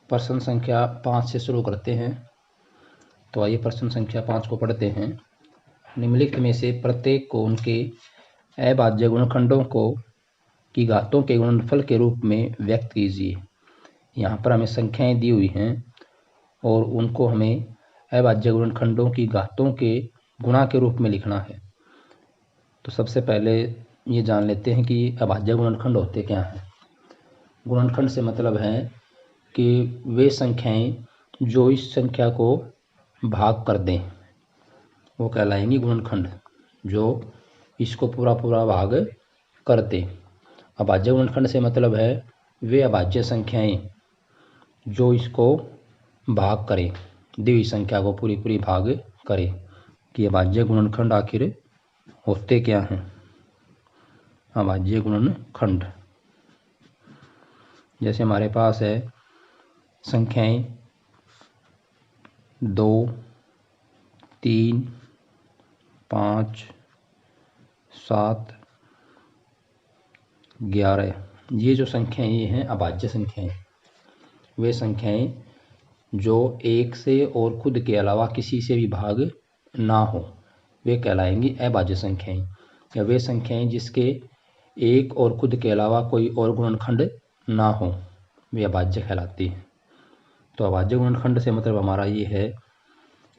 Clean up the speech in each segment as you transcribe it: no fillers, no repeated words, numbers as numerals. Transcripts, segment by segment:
प्रश्न संख्या 5 से शुरू करते हैं। तो आइए प्रश्न संख्या 5 को पढ़ते हैं। निम्नलिखित में से प्रत्येक को उनके अभाज्य गुणनखंडों की घातों के गुणनफल के रूप में व्यक्त कीजिए। यहाँ पर हमें संख्याएं दी हुई हैं और उनको हमें अभाज्य गुणनखंडों की घातों के गुणा के रूप में लिखना है। तो सबसे पहले ये जान लेते हैं कि अभाज्य गुणनखंड होते क्या हैं। गुणनखंड से मतलब है कि वे संख्याएं जो इस संख्या को भाग कर दें वो कहलाएंगी गुणनखंड, जो इसको पूरा पूरा भाग कर दें। अभाज्य गुणनखंड से मतलब है वे अभाज्य संख्याएं जो इसको भाग करें, दी हुई संख्या को पूरी पूरी भाग करें। कि अभाज्य गुणनखंड आखिर होते क्या हैं। अभाज्य गुणनखंड जैसे हमारे पास है संख्याएं 2, 3, 5, 7, 11। ये जो संख्याएं ये हैं अभाज्य संख्याएं। वे संख्याएं जो एक से और खुद के अलावा किसी से भी भाग ना हो वे कहलाएंगी अभाज्य संख्याएं। या वे संख्याएं जिसके एक और खुद के अलावा कोई और गुणनखंड ना हो वे अभाज्य कहलाती हैं। तो अभाज्य गुणनखंड से मतलब हमारा ये है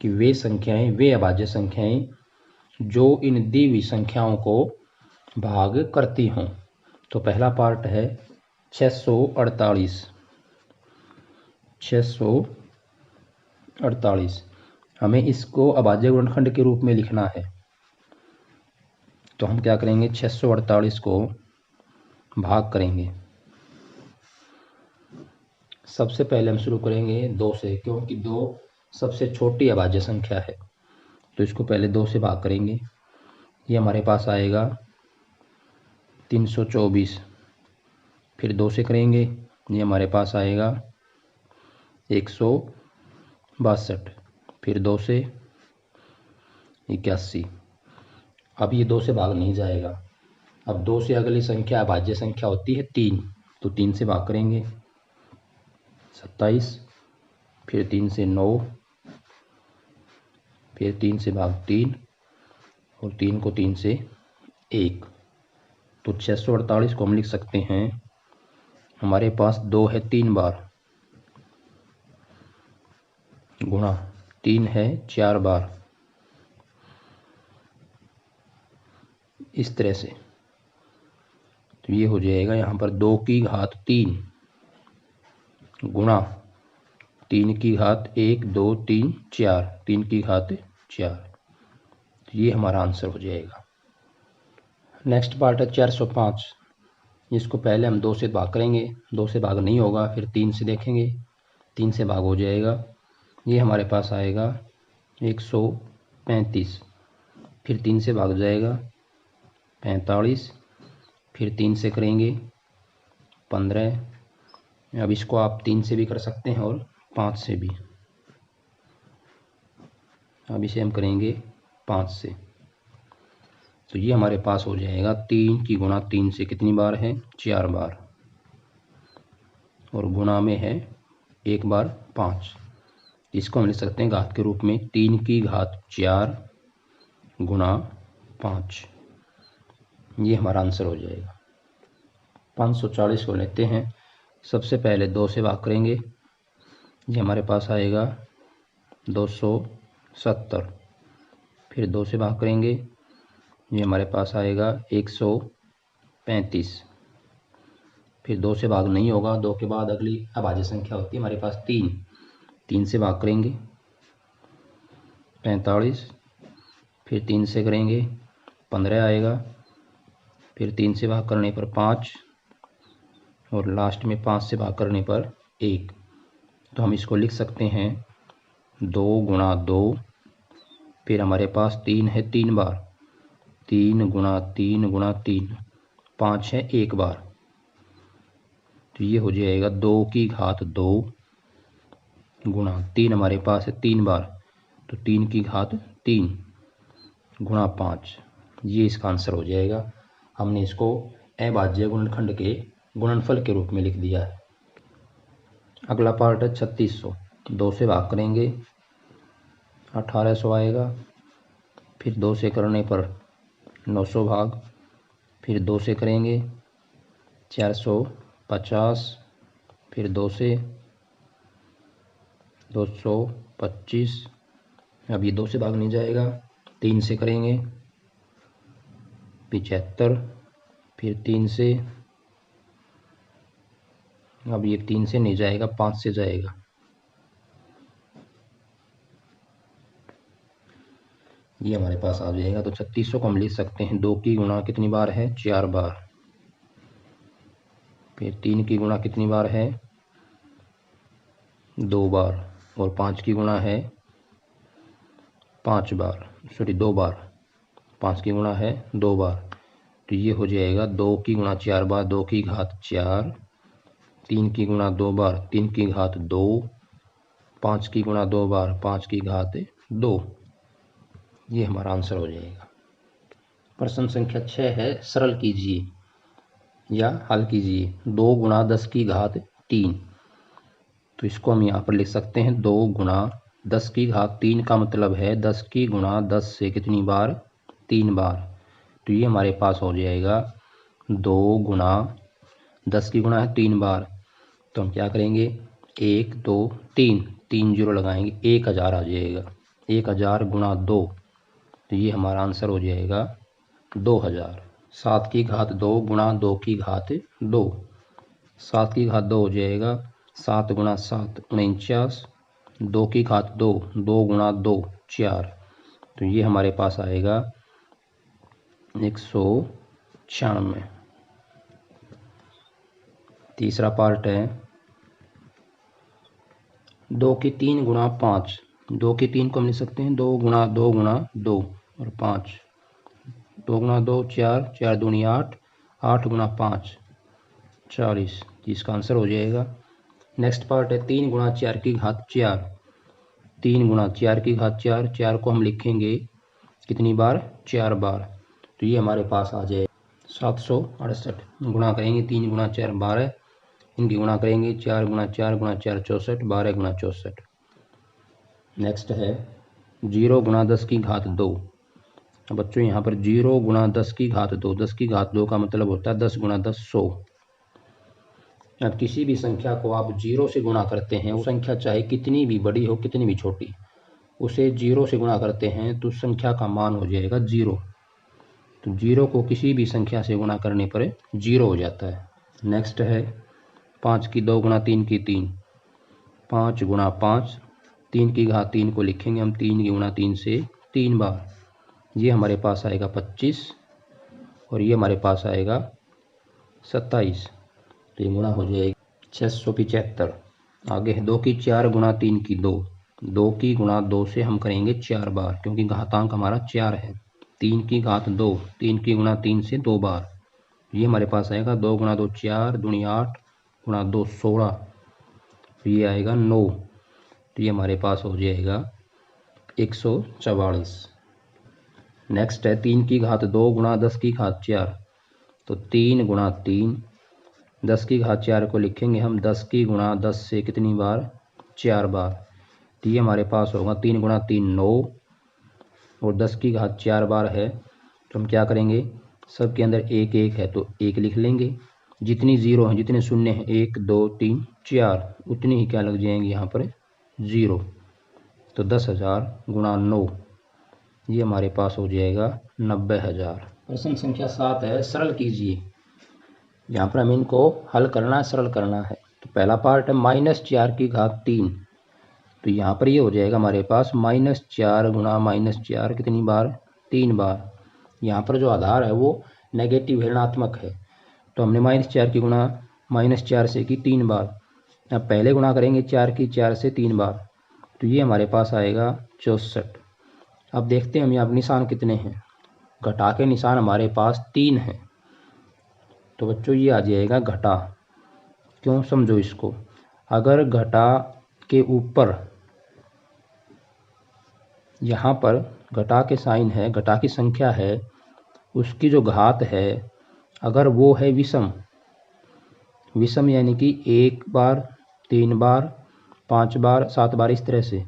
कि वे संख्याएं, वे अभाज्य संख्याएं जो इन दी हुई संख्याओं को भाग करती हों। तो पहला पार्ट है 648। 648 हमें इसको अभाज्य गुणनखंड के रूप में लिखना है। तो हम क्या करेंगे, 648 को भाग करेंगे। सबसे पहले हम शुरू करेंगे 2 से, क्योंकि 2 सबसे छोटी अभाज्य संख्या है। तो इसको पहले 2 से भाग करेंगे। ये हमारे पास आएगा 324। फिर 2 से करेंगे, ये हमारे पास आएगा 162। फिर 2 से 81। अब ये 2 से भाग नहीं जाएगा। अब 2 से अगली संख्या अभाज्य संख्या होती है 3। तो 3 से भाग करेंगे 27। फिर 3 से 9। फिर 3 से भाग 3 और 3 को 3 से 1। तो 648 को हम लिख सकते हैं, हमारे पास 2 है 3 बार, गुणा 3 है 4 बार, इस तरह से। तो ये हो जाएगा यहाँ पर 2 की घात 3 गुणा 3 की घात 1, 2, 3, 4, 3 की घात 4। तो ये हमारा आंसर हो जाएगा। नेक्स्ट पार्ट है 405। इसको पहले हम 2 से भाग करेंगे। 2 से भाग नहीं होगा, फिर 3 से देखेंगे, 3 से भाग हो जाएगा। ये हमारे पास आएगा 135। फिर 3 से भाग जाएगा 45। फिर 3 से करेंगे 15। अब इसको आप 3 से भी कर सकते हैं और 5 से भी। अब इसे हम करेंगे 5 से। तो ये हमारे पास हो जाएगा 3 की गुणा 3 से कितनी बार है, 4 बार, और गुणा में है 1 बार 5। इसको हम लिख सकते हैं घात के रूप में 3 की घात 4 गुणा 5। ये हमारा आंसर हो जाएगा। 540 को लेते हैं। सबसे पहले 2 से भाग करेंगे। ये हमारे पास आएगा 270। फिर 2 से भाग करेंगे, ये हमारे पास आएगा 135। फिर 2 से भाग नहीं होगा, 2 के बाद अगली अभाज्य संख्या होती है हमारे पास 3। 3 से भाग करेंगे 45। फिर 3 से करेंगे 15 आएगा। फिर 3 से भाग करने पर 5 और लास्ट में 5 से भाग करने पर 1। तो हम इसको लिख सकते हैं 2 गुणा 2। फिर हमारे पास 3 है 3 बार, 3 गुणा 3 गुणा 3, 5 है 1 बार। तो ये हो जाएगा 2 की घात 2 गुणा 3 हमारे पास है 3 बार, तो 3 की घात 3 गुणा 5। ये इसका आंसर हो जाएगा। हमने इसको अभाज्य गुणनखंड के गुणनफल के रूप में लिख दिया है। अगला पार्ट है 3600। 2 से भाग करेंगे 1800 आएगा, फिर 2 से करने पर 900 भाग, फिर 2 से करेंगे 450, फिर 2 से 225। अब ये 2 से भाग नहीं जाएगा, 3 से करेंगे 75, फिर 3 से, अब ये 3 से नहीं जाएगा, 5 से जाएगा। ये हमारे पास आ जाएगा। तो 3600 को हम लिख सकते हैं 2 की गुणा कितनी बार है, 4 बार। फिर 3 की गुणा कितनी बार है, 2 बार। और 5 की गुणा है 5 बार, सॉरी 2 बार। 5 की गुणा है 2 बार। तो ये हो जाएगा 2 की गुणा 4 बार, 2 की घात 4। 3 की गुणा 2 बार, 3 की घात 2। 5 की गुणा 2 बार, 5 की घात 2। ये हमारा आंसर हो जाएगा। प्रश्न संख्या 6 है, सरल कीजिए या हल कीजिए। 2 गुणा 10 की घात 3। तो इसको हम यहाँ पर लिख सकते हैं 2 गुणा 10 की घात 3 का मतलब है 10 की गुणा 10 से कितनी बार, 3 बार। तो ये हमारे पास हो जाएगा 2 गुणा 10 की गुणा है 3 बार। तो हम क्या करेंगे, 1 2 3, 3 जीरो लगाएंगे, 1000 आ जाएगा। 1000 गुणा 2, तो ये हमारा आंसर हो जाएगा 2000। 7 की घात 2 गुणा 2 की घात 2। 7 की घात 2 हो जाएगा 7 गुणा 7 49। 2 की घात 2, 2 गुणा 2 4। तो ये हमारे पास आएगा 196। तीसरा पार्ट है 2 की 3 गुणा 5। 2 की 3 को हम लिख सकते हैं 2 गुणा 2 गुणा 2 और 5। 2 गुणा 2 4, 4 दूनी 8, 8 गुणा 5 40। इसका आंसर हो जाएगा। नेक्स्ट पार्ट है 3 गुणा 4 की घात 4। 3 गुणा 4 की घात 4, 4 को हम लिखेंगे कितनी बार, 4 बार। तो ये हमारे पास आ जाए 768। गुणा करेंगे 3 गुणा 4 12, इनकी गुणा करेंगे 4 गुणा 4 गुणा 4 64, 12 गुणा 64। नेक्स्ट है 0 गुणा 10 की घात 2। बच्चों यहाँ पर 0 गुणा 10 की घात 2, 10 की घात 2 का मतलब होता है 10 गुणा 10 100। अब किसी भी संख्या को आप 0 से गुणा करते हैं, वो संख्या चाहे कितनी भी बड़ी हो कितनी भी छोटी, उसे 0 से गुणा करते हैं तो संख्या का मान हो जाएगा 0। तो 0 को किसी भी संख्या से गुणा करने पर 0 हो जाता है। नेक्स्ट है 5 की 2 गुणा 3 की 3। 5 गुणा 5, 3 की घात 3 को लिखेंगे हम 3 की गुणा 3 से 3 बार। ये हमारे पास आएगा 25 और ये हमारे पास आएगा 27। तो ये गुणा हो जाएगा 675। आगे है 2 की 4 गुणा 3 की 2। 2 की गुणा 2 से हम करेंगे 4 बार, क्योंकि घातांक हमारा 4 है। 3 की घात 2, 3 की गुणा 3 से 2 बार। ये हमारे पास आएगा 2 गुणा 2 4 दूनी 8 गुणा 2 16। तो ये आएगा 9। तो ये हमारे पास हो जाएगा 144। नेक्स्ट है 3 की घात 2 गुणा 10 की घात 4। तो 3 गुणा 3, 10 की घात 4 को लिखेंगे हम 10 की गुणा 10 से कितनी बार, 4 बार। तो ये हमारे पास होगा 3 गुणा 3 9 और 10 की घात 4 बार है। तो हम क्या करेंगे, सबके अंदर 1 1 है तो 1 लिख लेंगे। जितनी जीरो हैं, जितने शून्य हैं 1 2 3 4, उतनी ही क्या लग जाएंगे यहाँ पर 0। तो 10,000 गुणा 9, ये हमारे पास हो जाएगा 90,000। प्रश्न संख्या 7 है, सरल कीजिए। यहाँ पर हमें इनको हल करना है, सरल करना है। तो पहला पार्ट है -4 की घात 3। तो यहाँ पर ये हो जाएगा हमारे पास -4 गुणा -4 कितनी बार, 3 बार। यहाँ पर जो आधार है वो नेगेटिव ऋणात्मक है, तो हमने -4 की गुणा -4 से की 3 बार। अब पहले गुणा करेंगे 4 की 4 से 3 बार, तो ये हमारे पास आएगा 64। अब देखते हैं हम यहाँ निशान कितने हैं। घटा के निशान हमारे पास 3 हैं, तो बच्चों ये आ जाएगा घटा। क्यों, समझो इसको। अगर घटा के ऊपर यहाँ पर घटा के साइन है, घटा की संख्या है, उसकी जो घात है अगर वो है विषम, विषम यानी कि 1 बार 3 बार, 5 बार, 7 बार, इस तरह से।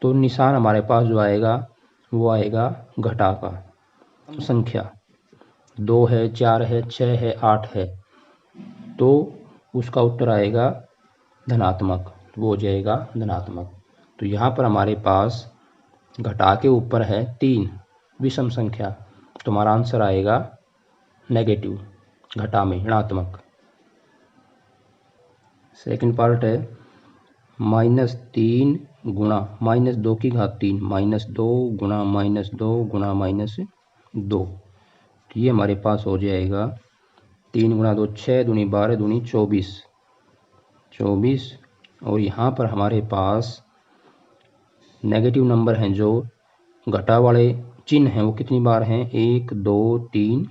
तो निशान हमारे पास जो आएगा वो आएगा घटा का। संख्या 2 है, 4 है, 6 है, 8 है, तो उसका उत्तर आएगा धनात्मक, वो हो जाएगा धनात्मक। तो यहाँ पर हमारे पास घटा के ऊपर है 3 विषम संख्या, तो हमारा आंसर आएगा नेगेटिव, घटा में ऋणात्मक। सेकंड पार्ट है -3 गुणा -2 की घात 3, -2 गुणा -2 गुणा -2। तो ये हमारे पास हो जाएगा 3 गुणा 2 6 दूनी 12 दूनी 24। और यहाँ पर हमारे पास नेगेटिव नंबर हैं जो घटा वाले चिन्ह हैं वो कितनी बार हैं, 1 2 3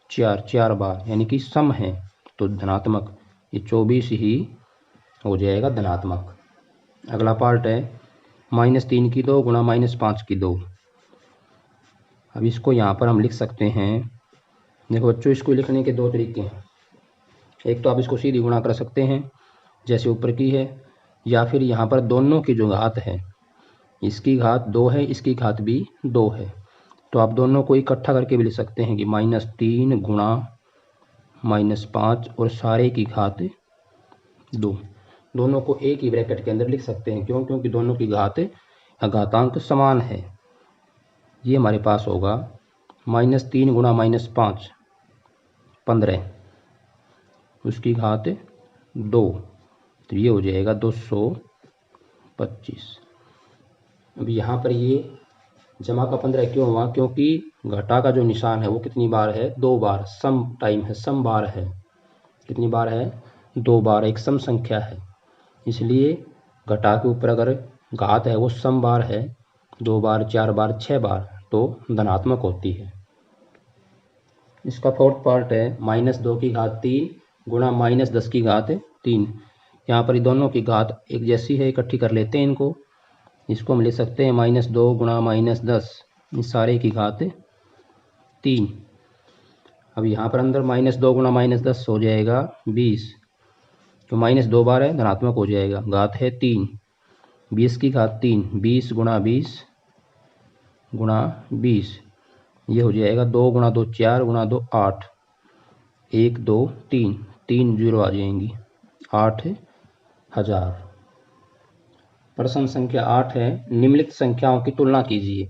4 बार, यानी कि सम है तो धनात्मक, ये 24 ही हो जाएगा धनात्मक। अगला पार्ट है -3 की 2 गुणा -5 की 2। अब इसको यहाँ पर हम लिख सकते हैं, देखो बच्चों इसको लिखने के 2 तरीके हैं। एक तो आप इसको सीधी गुणा कर सकते हैं जैसे ऊपर की है, या फिर यहाँ पर दोनों की जो घात है, इसकी घात 2 है, इसकी घात भी 2 है, तो आप दोनों को इकट्ठा करके भी लिख सकते हैं कि -3 गुणा -5 और सारे की घात 2। दोनों को एक ही ब्रैकेट के अंदर लिख सकते हैं, क्यों, क्योंकि दोनों की घातांक समान है। ये हमारे पास होगा -3 गुणा -5 15, उसकी घात 2, तो ये हो जाएगा 225। अब यहाँ पर ये जमा का 15 क्यों हुआ, क्योंकि घटा का जो निशान है वो कितनी बार है, 2 बार, सम टाइम है, सम बार है। कितनी बार है, 2 बार, एक सम संख्या है, इसलिए घटा के ऊपर अगर घात है वो सम बार है, 2 बार, 4 बार, 6 बार, तो धनात्मक होती है। इसका फोर्थ पार्ट है -2 की घात 3 गुणा -10 की घात 3। यहाँ पर दोनों की घात एक जैसी है, इकट्ठी कर लेते हैं इनको। इसको हम लिख सकते हैं -2 गुणा -10, इस सारे की घात 3। अब यहाँ पर अंदर -2 गुणा -10 हो जाएगा 20, तो -2 बार है, धनात्मक हो जाएगा, घात है 3, 20 की घात 3, 20 गुणा 20 गुणा 20, ये हो जाएगा 2 गुणा 2 4 गुणा 2 8, 1 2 3, 3 जीरो आ जाएंगी, 8000। प्रश्न संख्या 8 है, निम्नलिखित संख्याओं की तुलना कीजिए।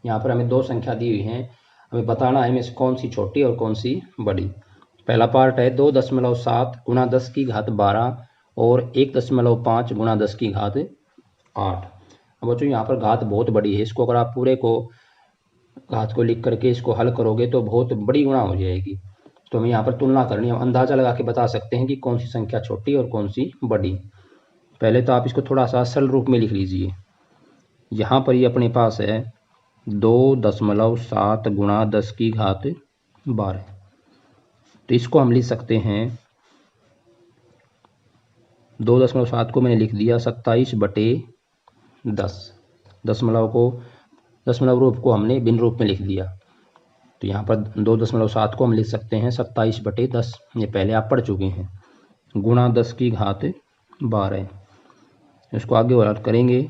यहाँ पर हमें 2 संख्या दी हुई हैं, हमें बताना है इनमें से कौन सी छोटी और कौन सी बड़ी। पहला पार्ट है 2.7 गुणा 10 की घात 12 और 1.5 गुणा 10 की घात 8। अब बच्चों यहाँ पर घात बहुत बड़ी है, इसको अगर आप पूरे को घात को लिख करके इसको हल करोगे तो बहुत बड़ी गुणा हो जाएगी। तो हमें यहाँ पर तुलना करनी है, हम अंदाजा लगा के बता सकते हैं कि कौन सी संख्या छोटी और कौन सी बड़ी। पहले तो आप इसको थोड़ा सा सरल रूप में लिख लीजिए। यहाँ पर ये अपने पास है 2.7 गुणा 10 की घात 12, तो इसको हम लिख सकते हैं 2.7 को मैंने लिख दिया 27/10, दशमलव रूप को हमने भिन्न रूप में लिख दिया, तो यहाँ पर 2.7 को हम लिख सकते हैं 27/10, ये पहले आप पढ़ चुके हैं, गुणा 10 की घात 12। इसको आगे और करेंगे।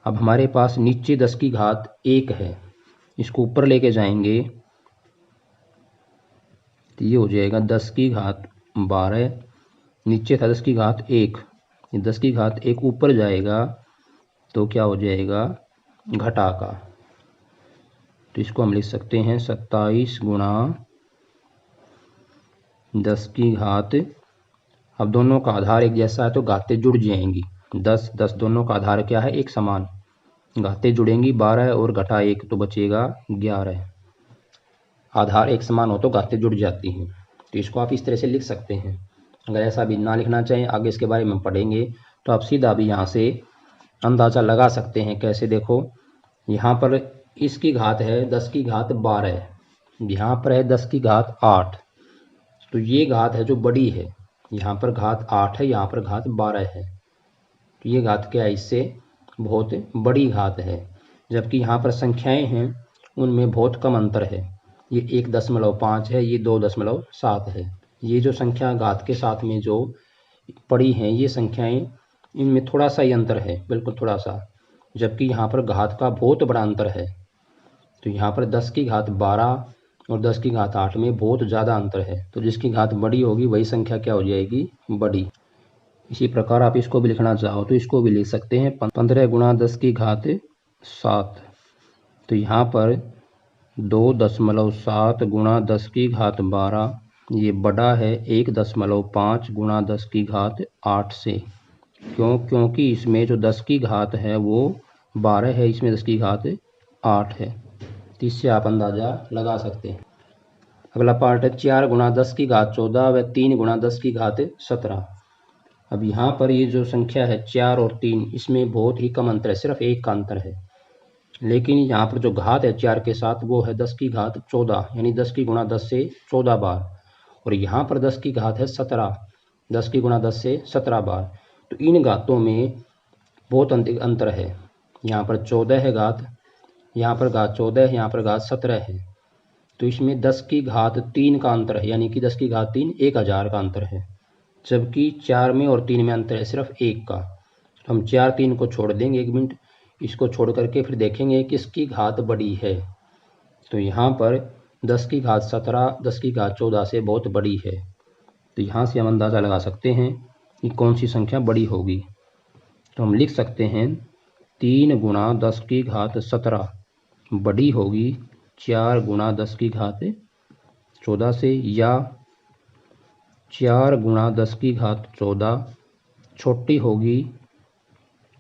अब हमारे पास नीचे 10 की घात 1 है, इसको ऊपर लेके जाएंगे तो ये हो जाएगा 10 की घात 12, नीचे था 10 की घात 1, 10 की घात 1 ऊपर जाएगा तो क्या हो जाएगा, घटा का, तो इसको हम लिख सकते हैं 27 गुणा 10 की घात, अब दोनों का आधार एक जैसा है तो घातें जुड़ जाएंगी, 10 10 दोनों का आधार क्या है, एक समान, घातें जुड़ेंगी 12 और घटा 1 तो बचेगा 11, आधार एक समान हो तो घातें जुड़ जाती हैं, तो इसको आप इस तरह से लिख सकते हैं। अगर ऐसा भी ना लिखना चाहें, आगे इसके बारे में पढ़ेंगे, तो आप सीधा भी यहाँ से अंदाज़ा लगा सकते हैं। कैसे, देखो यहाँ पर इसकी घात है 10 की घात 12, यहाँ पर है 10 की घात 8, तो ये घात है जो बड़ी है, यहाँ पर घात 8 है, यहाँ पर घात 12 है, तो ये घात क्या है, इससे बहुत बड़ी घात है। जबकि यहाँ पर संख्याएं हैं उनमें बहुत कम अंतर है, ये 1.5 है, ये 2.7 है। ये जो संख्या घात के साथ में जो पड़ी हैं ये संख्याएं, इनमें थोड़ा सा ही अंतर है, बिल्कुल थोड़ा सा, जबकि यहाँ पर घात का बहुत बड़ा अंतर है। तो यहाँ पर 10 की घात 12 और 10 की घात 8 में बहुत ज़्यादा अंतर है। तो जिसकी घात बड़ी होगी वही संख्या क्या हो जाएगी, बड़ी। इसी प्रकार आप इसको भी लिखना चाहो तो इसको भी लिख सकते हैं 15 गुणा 10 की घात 7। तो यहाँ पर 2.7 गुणा 10 की घात 12 ये बड़ा है 1.5 गुणा 10 की घात 8 से। क्योंकि इसमें जो 10 की घात है वो 12 है, इसमें 10 की घात 8 है। तो इससे आप अंदाज़ा लगा सकते हैं। अगला पार्ट है 4 गुणा 10 की घात 14 व 3 गुणा 10 की घात 17। अब यहाँ पर ये जो संख्या है 4 और 3, इसमें बहुत ही कम अंतर है, सिर्फ 1 का अंतर है। लेकिन यहाँ पर जो घात है 4 के साथ वो है 10 की घात 14, यानी 10 की गुणा 10 से 14 बार। और यहाँ पर 10 की घात है 17, 10 की गुणा 10 से 17 बार। तो इन घातों में बहुत अंतर है। यहाँ पर 14 है घात, यहाँ पर घात 14 है, यहाँ पर घात 17 है। तो इसमें 10 की घात 3 का अंतर है, यानी कि 10 की घात 3 1000 का अंतर है। जबकि 4 में और 3 में अंतर है सिर्फ 1 का। तो हम 4 3 को छोड़ देंगे, 1 मिनट इसको छोड़ करके फिर देखेंगे किसकी घात बड़ी है। तो यहाँ पर 10 की घात 17 10 की घात 14 से बहुत बड़ी है। तो यहाँ से हम अंदाज़ा लगा सकते हैं कि कौन सी संख्या बड़ी होगी। तो हम लिख सकते हैं 3 गुणा 10 की घात 17 बड़ी होगी 4 गुणा 10 की घात 14 से, या 4 गुणा 10 की घात 14 छोटी होगी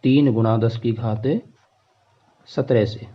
3 गुणा 10 की घात 17 से।